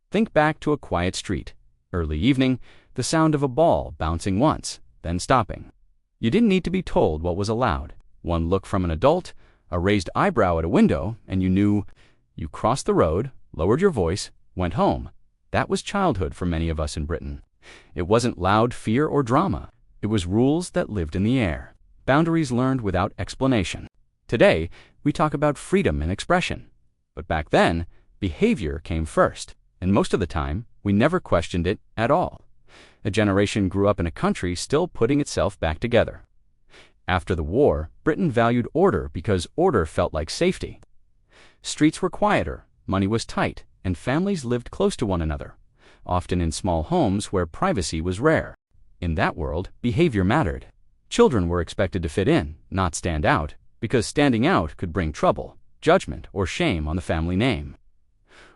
Think back to a quiet street. Early evening, the sound of a ball bouncing once, then stopping. You didn't need to be told what was allowed. One look from an adult, a raised eyebrow at a window, and you knew. You crossed the road, lowered your voice, went home. That was childhood for many of us in Britain. It wasn't loud fear or drama. It was rules that lived in the air. Boundaries learned without explanation. Today, we talk about freedom and expression. But back then, behavior came first, and most of the time, we never questioned it at all. A generation grew up in a country still putting itself back together. After the war, Britain valued order because order felt like safety. Streets were quieter, money was tight, and families lived close to one another, often in small homes where privacy was rare. In that world, behavior mattered. Children were expected to fit in, not stand out, because standing out could bring trouble, judgment, or shame on the family name.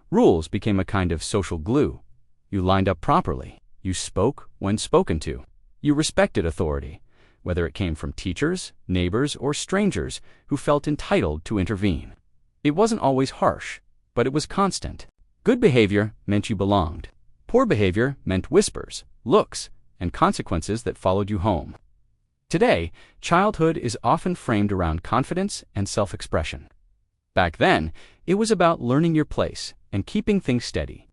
Rules became a kind of social glue. You lined up properly. You spoke when spoken to. You respected authority, whether it came from teachers, neighbors, or strangers who felt entitled to intervene. It wasn't always harsh, but it was constant. Good behavior meant you belonged. Poor behavior meant whispers, looks, and consequences that followed you home. Today, childhood is often framed around confidence and self-expression. Back then, it was about learning your place and keeping things steady.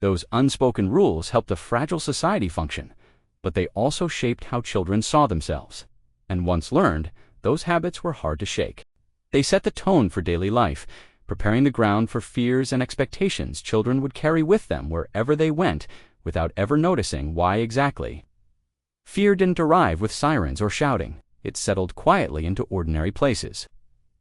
Those unspoken rules helped a fragile society function, but they also shaped how children saw themselves. And once learned, those habits were hard to shake. They set the tone for daily life, preparing the ground for fears and expectations children would carry with them wherever they went without ever noticing why exactly. Fear didn't arrive with sirens or shouting. It settled quietly into ordinary places.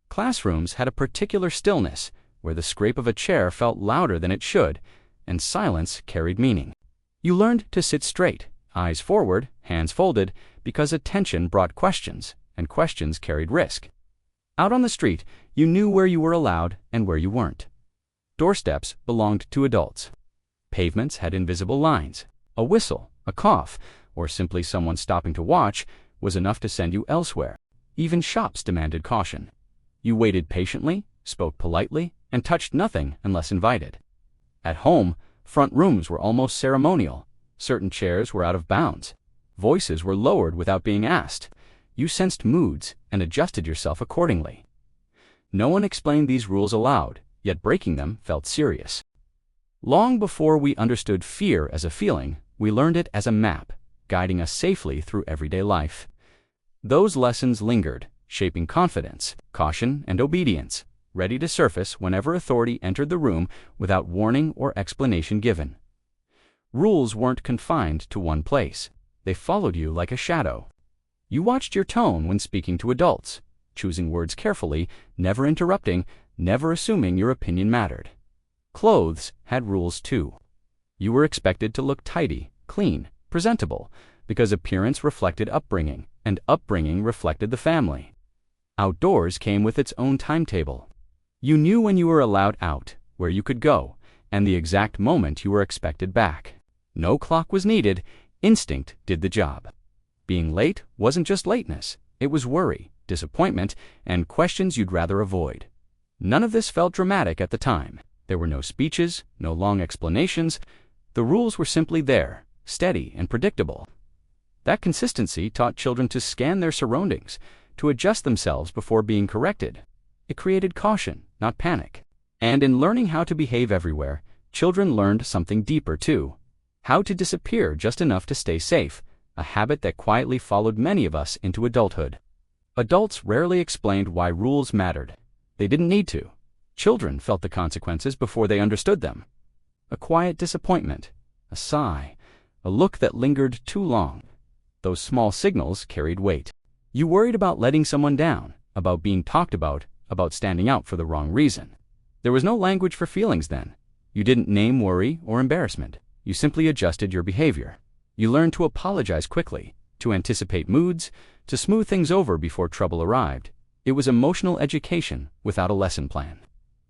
Classrooms had a particular stillness, where the scrape of a chair felt louder than it should, and silence carried meaning. You learned to sit straight, eyes forward, hands folded, because attention brought questions, and questions carried risk. Out on the street, you knew where you were allowed and where you weren't. Doorsteps belonged to adults. Pavements had invisible lines. A whistle, a cough, or simply someone stopping to watch was enough to send you elsewhere. Even shops demanded caution. You waited patiently, spoke politely, and touched nothing unless invited. At home, front rooms were almost ceremonial. Certain chairs were out of bounds. Voices were lowered without being asked. You sensed moods and adjusted yourself accordingly. No one explained these rules aloud, yet breaking them felt serious. Long before we understood fear as a feeling, we learned it as a map, guiding us safely through everyday life. Those lessons lingered, shaping confidence, caution, and obedience, ready to surface whenever authority entered the room without warning or explanation given. Rules weren't confined to one place. They followed you like a shadow. You watched your tone when speaking to adults, choosing words carefully, never interrupting, never assuming your opinion mattered. Clothes had rules too. You were expected to look tidy, clean, presentable, because appearance reflected upbringing, and upbringing reflected the family. Outdoors came with its own timetable. You knew when you were allowed out, where you could go, and the exact moment you were expected back. No clock was needed, instinct did the job. Being late wasn't just lateness, it was worry, disappointment, and questions you'd rather avoid. None of this felt dramatic at the time. There were no speeches, no long explanations. The rules were simply there, steady and predictable. That consistency taught children to scan their surroundings, to adjust themselves before being corrected. It created caution, not panic. And in learning how to behave everywhere, children learned something deeper too. How to disappear just enough to stay safe, a habit that quietly followed many of us into adulthood. Adults rarely explained why rules mattered. They didn't need to. Children felt the consequences before they understood them. A quiet disappointment, a sigh, a look that lingered too long. Those small signals carried weight. You worried about letting someone down, about being talked about standing out for the wrong reason. There was no language for feelings then. You didn't name worry or embarrassment. You simply adjusted your behavior. You learned to apologize quickly, to anticipate moods, to smooth things over before trouble arrived. It was emotional education without a lesson plan.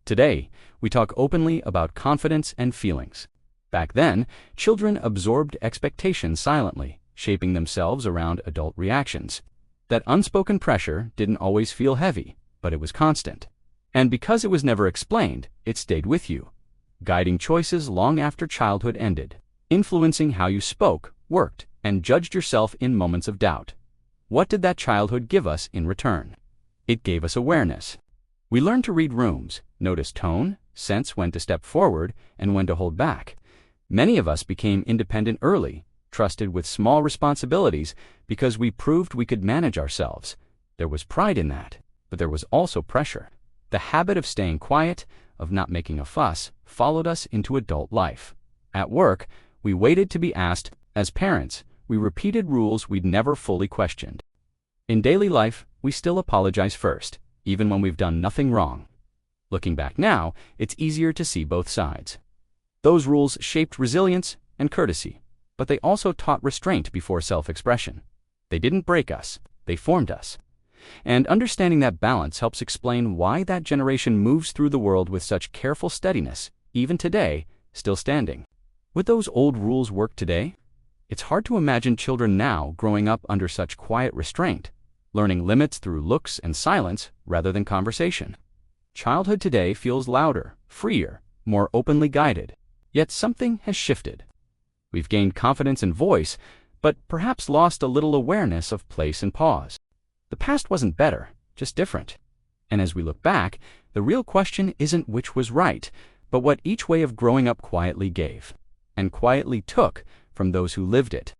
Today, we talk openly about confidence and feelings. Back then, children absorbed expectations silently, shaping themselves around adult reactions. That unspoken pressure didn't always feel heavy, but it was constant. And because it was never explained, it stayed with you. guiding choices long after childhood ended, influencing how you spoke, worked, and judged yourself in moments of doubt. What did that childhood give us in return? It gave us awareness. We learned to read rooms, notice tone, sense when to step forward and when to hold back. Many of us became independent early, trusted with small responsibilities because we proved we could manage ourselves. There was pride in that, but there was also pressure. The habit of staying quiet, of not making a fuss, followed us into adult life. At work, we waited to be asked. As parents, we repeated rules we'd never fully questioned. In daily life, we still apologize first, even when we've done nothing wrong. Looking back now, it's easier to see both sides. Those rules shaped resilience and courtesy, but they also taught restraint before self-expression. They didn't break us, they formed us. And understanding that balance helps explain why that generation moves through the world with such careful steadiness, even today, still standing. Would those old rules work today? It's hard to imagine children now growing up under such quiet restraint, learning limits through looks and silence rather than conversation. Childhood today feels louder, freer, more openly guided. Yet something has shifted. We've gained confidence and voice, but perhaps lost a little awareness of place and pause. The past wasn't better, just different. And as we look back, the real question isn't which was right, but what each way of growing up quietly gave, and quietly took from those who lived it.